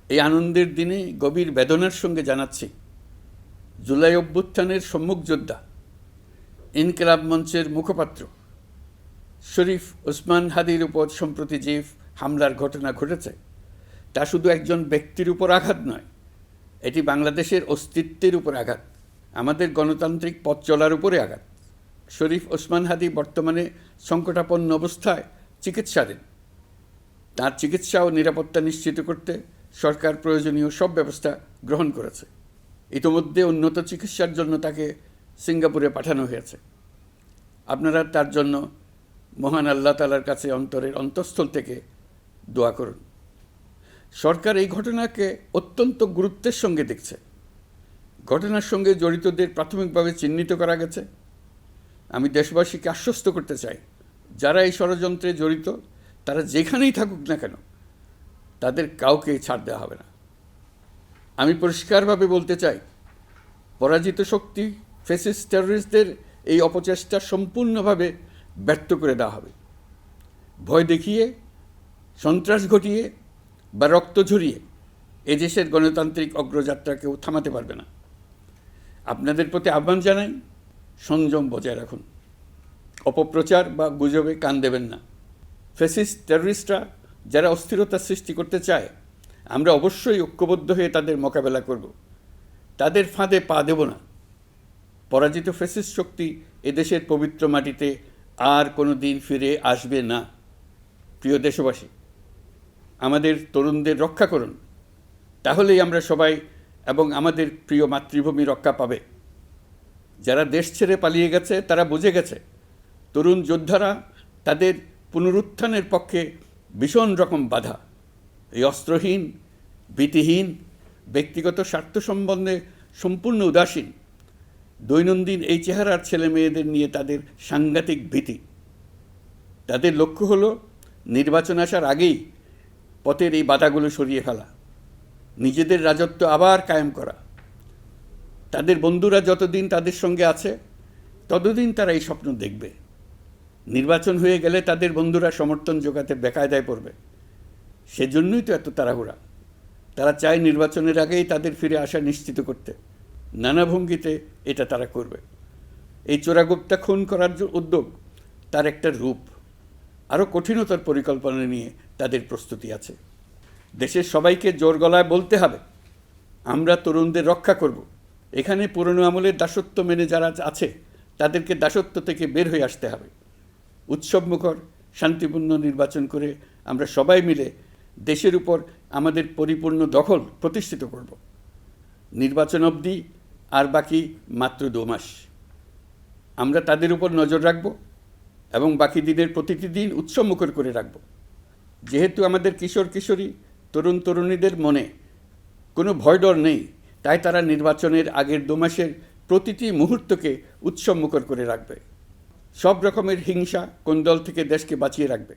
এই আনন্দের দিনে গভীর বেদনার সঙ্গে জানাচ্ছি, জুলাই অভ্যুত্থানের সম্মুখ যোদ্ধা, ইনকিলাব মঞ্চের মুখপাত্র শরীফ ওসমান হাদির উপর সম্প্রতি যে হামলার ঘটনা ঘটেছে, তা শুধু একজন ব্যক্তির উপর আঘাত নয়, এটি বাংলাদেশের অস্তিত্বের উপর আঘাত, আমাদের গণতান্ত্রিক পথ চলার উপরে আঘাত। শরীফ ওসমান হাদি বর্তমানে সংকটাপন্ন অবস্থায় চিকিৎসাধীন। তার চিকিৎসা ও নিরাপত্তা নিশ্চিত করতে সরকার প্রয়োজনীয় সব ব্যবস্থা গ্রহণ করেছে। ইতোমধ্যে উন্নত চিকিৎসার জন্য তাকে সিঙ্গাপুরে পাঠানো হয়েছে। আপনারা তার জন্য মহান আল্লাহ তাআলার কাছে অন্তরের অন্তঃস্থল থেকে দোয়া করুন। সরকার এই ঘটনাকে অত্যন্ত গুরুত্বের সঙ্গে দেখছে। ঘটনার সঙ্গে জড়িতদের প্রাথমিকভাবে চিহ্নিত করা গেছে। আমি দেশবাসীকে আশ্বস্ত করতে চাই, যারা এই ষড়যন্ত্রে জড়িত তারা যেখানেই থাকুক না কেন, তাদের কাউকে ছাড় দেওয়া হবে না। আমি পরিষ্কারভাবে বলতে চাই, পরাজিত শক্তি ফ্যাসিস্ট টেররিস্টদের এই অপচেষ্টা সম্পূর্ণভাবে ব্যর্থ করে দেওয়া হবে। ভয় দেখিয়ে, সন্ত্রাস ঘটিয়ে বা রক্ত ঝরিয়ে এদেশের গণতান্ত্রিক অগ্রযাত্রা কেউ থামাতে পারবে না। আপনাদের প্রতি আহ্বান জানাই, সংযম বজায় রাখুন, অপপ্রচার বা গুজবে কান দেবেন না। ফ্যাসিস্ট টেররিস্টরা যারা অস্থিরতা সৃষ্টি করতে চায়, আমরা অবশ্যই ঐক্যবদ্ধ হয়ে তাদের মোকাবেলা করব। তাদের ফাঁদে পা দেব না। পরাজিত ফ্যাসিস্ট শক্তি এদেশের পবিত্র মাটিতে আর কোনো দিন ফিরে আসবে না। প্রিয় দেশবাসী, আমাদের তরুণদের রক্ষা করুন, তাহলেই আমরা সবাই এবং আমাদের প্রিয় মাতৃভূমি রক্ষা পাবে। যারা দেশ ছেড়ে পালিয়ে গেছে তারা বুঝে গেছে, তরুণ যোদ্ধারা তাদের পুনরুত্থানের পক্ষে ভীষণ রকম বাধা। এই অস্ত্রহীন, ভীতিহীন, ব্যক্তিগত স্বার্থ সম্বন্ধে সম্পূর্ণ উদাসীন, দৈনন্দিন এই চেহারার ছেলে মেয়েদের নিয়ে তাদের সাংঘাতিক ভীতি। তাদের লক্ষ্য হলো নির্বাচন আসার আগেই পথের এই বাধাগুলো সরিয়ে ফেলা, নিজেদের রাজত্ব আবার কায়েম করা। তাদের বন্ধুরা যতদিন তাদের সঙ্গে আছে ততদিন তারা এই স্বপ্ন দেখবে। নির্বাচন হয়ে গেলে তাদের বন্ধুরা সমর্থন জোগাতে বেকায়দায় পড়বে। সেজন্যই তো এত তাড়াহুড়া। তারা চায় নির্বাচনের আগেই তাদের ফিরে আসা নিশ্চিত করতে। নানা ভঙ্গিতে এটা তারা করবে। এই চোরাগুপ্তা খুন করার যে উদ্যোগ, তার একটা রূপ। আরও কঠিনতর পরিকল্পনা নিয়ে তাদের প্রস্তুতি আছে। দেশের সবাইকে জোর গলায় বলতে হবে, আমরা তরুণদের রক্ষা করব। এখানে পুরনো আমলের দাসত্ব মেনে যারা আছে তাদেরকে দাসত্ব থেকে বের হয়ে আসতে হবে। উৎসবমুখর শান্তিপূর্ণ নির্বাচন করে আমরা সবাই মিলে দেশের উপর আমাদের পরিপূর্ণ দখল প্রতিষ্ঠিত করব। নির্বাচন অবধি আর বাকি মাত্র 2 মাস। আমরা তাদের উপর নজর রাখব এবং বাকি দিনের প্রতিটি দিন উৎসবমুখর করে রাখব। যেহেতু আমাদের কিশোর কিশোরী, তরুণ তরুণীদের মনে কোনো ভয় ডর নেই, তাই তারা নির্বাচনের আগের 2 মাসের প্রতিটি মুহূর্তকে উৎসবমুখর করে রাখবে। সব রকমের হিংসা, কোন্দল থেকে দেশকে বাঁচিয়ে রাখবে।